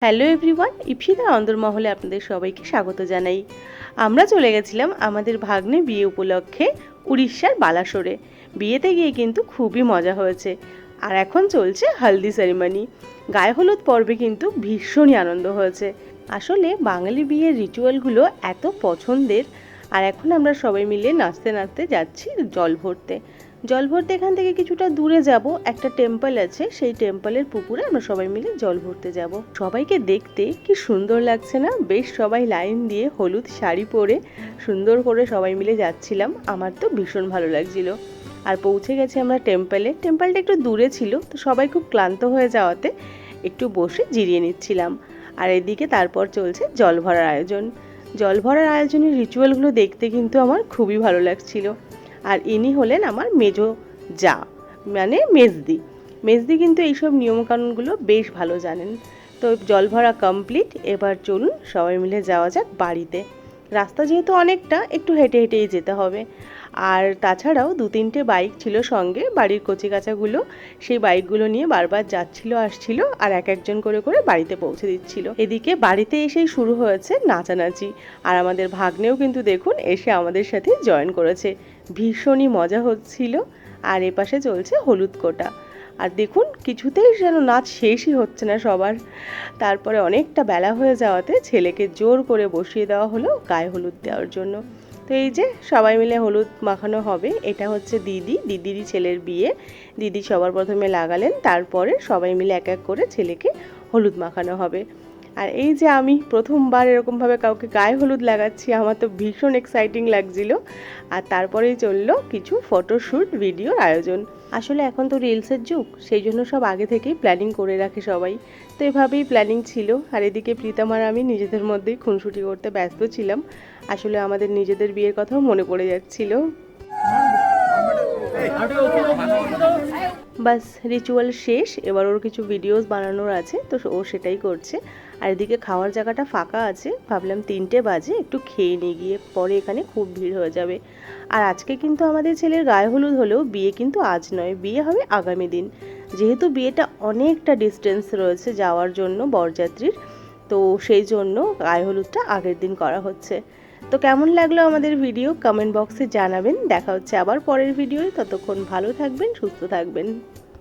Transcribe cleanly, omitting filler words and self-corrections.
Hello everyone, ইপসিতার অন্দরমহলে আপনাদের সবাইকে স্বাগত জানাই। আমরা চলে গেছিলাম আমাদের ভাগ্নে বিয়ে উপলক্ষে উড়িষ্যার বালাসোরে। বিয়েতে গিয়ে কিন্তু খুবই মজা হয়েছে। আর এখন চলছে হলদি সেরিমনি। গায়ে হলুদ পর্বে কিন্তু ভীষণই আনন্দ হয়েছে। আসলে বাঙালি বিয়ের রিচুয়ালগুলো এত পছন্দের। আর এখন আমরা সবাই মিলে নাচতে নাচতে যাচ্ছি জল ভরতে। জল ভরতে এখান থেকে কিছুটা দূরে যাব, একটা টেম্পল আছে, সেই টেম্পলের পুকুরে আমরা সবাই মিলে জল ভরতে যাব। সবাইকে দেখতে কি সুন্দর লাগছে না? বেশ সবাই লাইন দিয়ে হলুদ শাড়ি পরে সুন্দর করে সবাই মিলে যাচ্ছিলাম। আমার তো ভীষণ ভালো লাগছিল। আর পৌঁছে গেছি আমরা টেম্পলে। টেম্পলটা একটু দূরে ছিল, তো সবাই খুব ক্লান্ত হয়ে যাওয়াতে একটু বসে জিরিয়ে নিচ্ছিলাম। আর এদিকে তারপর চলছে জল ভরার আয়োজন। জল ভরার আয়োজনের রিচুয়ালগুলো দেখতে কিন্তু আমার খুবই ভালো লাগছিল। আর ইনি হলেন আমার মেজো যা, মানে মেজদি। মেজদি কিন্তু এইসব নিয়মকানুনগুলো বেশ ভালো জানেন। তো জল ভরা কমপ্লিট, এবার চলুন সবাই মিলে যাওয়া যাক বাড়িতে। রাস্তা যেহেতু অনেকটা, একটু হেঁটে হেঁটেই যেতে হবে। আর তাছাড়াও 2-3টে বাইক ছিল সঙ্গে, বাড়ির কচিকাচাগুলো সেই বাইকগুলো নিয়ে বারবার যাচ্ছিল আসছিল, আর এক একজন করে করে বাড়িতে পৌঁছে দিচ্ছিল। এদিকে বাড়িতে এসেই শুরু হয়েছে নাচানাচি। আর আমাদের ভাগ্নেও কিন্তু দেখুন এসে আমাদের সাথে জয়েন করেছে। ভীষণই মজা হচ্ছিল। আর এপাশে চলছে হলুদ কোটা। আর দেখুন কিছুতেই যেন নাচ শেষই হচ্ছে না সবার। তারপরে অনেকটা বেলা হয়ে যাওয়াতে ছেলেকে জোর করে বসিয়ে দেওয়া হলো গায়ে হলুদ দেওয়ার জন্য। তো এই যে সবাই মিলে হলুদ মাখানো হবে। এটা হচ্ছে দিদিরই ছেলের বিয়ে। দিদি সবার প্রথমে লাগালেন, তারপরে সবাই মিলে এক এক করে শ্যেলেকে হলুদ মাখানো হবে। আর এই যে আমি প্রথমবার এরকমভাবে কাউকে গায়ে হলুদ লাগাচ্ছি, আমার তো ভীষণ এক্সাইটিং লাগছিল। আর তারপরেই চললো কিছু ফটোশ্যুট, ভিডিওর আয়োজন। আসলে এখন তো রিলসের যুগ, সেই জন্য সব আগে থেকেই প্ল্যানিং করে রাখে সবাই। তো এভাবেই প্ল্যানিং ছিল। আর এদিকে প্রীতম আর আমি নিজেদের মধ্যেই খুনসুটি করতে ব্যস্ত ছিলাম। আসলে আমাদের নিজেদের বিয়ের কথাও মনে পড়ে যাচ্ছিল। বাস রিচুয়াল শেষ, এবার ওর কিছু ভিডিওস বানানোর আছে, তো ও সেটাই করছে। আর এদিকে খাওয়ার জায়গাটা ফাঁকা আছে, ভাবলাম 3টে বাজে একটু খেয়ে নিয়ে গিয়ে, পরে এখানে খুব ভিড় হয়ে যাবে। আর আজকে কিন্তু আমাদের ছেলের গায়ে হলুদ হলেও বিয়ে কিন্তু আজ নয়, বিয়ে হবে আগামী দিন। যেহেতু বিয়েটা অনেকটা ডিস্টেন্স রয়েছে যাওয়ার জন্য বরযাত্রীর, তো সেই জন্য গায়ে হলুদটা আগের দিন করা হচ্ছে। তো কেমন লাগলো আমাদের ভিডিও কমেন্ট বক্সে জানাবেন। দেখা হচ্ছে আবার পরের ভিডিওয়। ততক্ষণ ভালো থাকবেন, সুস্থ থাকবেন।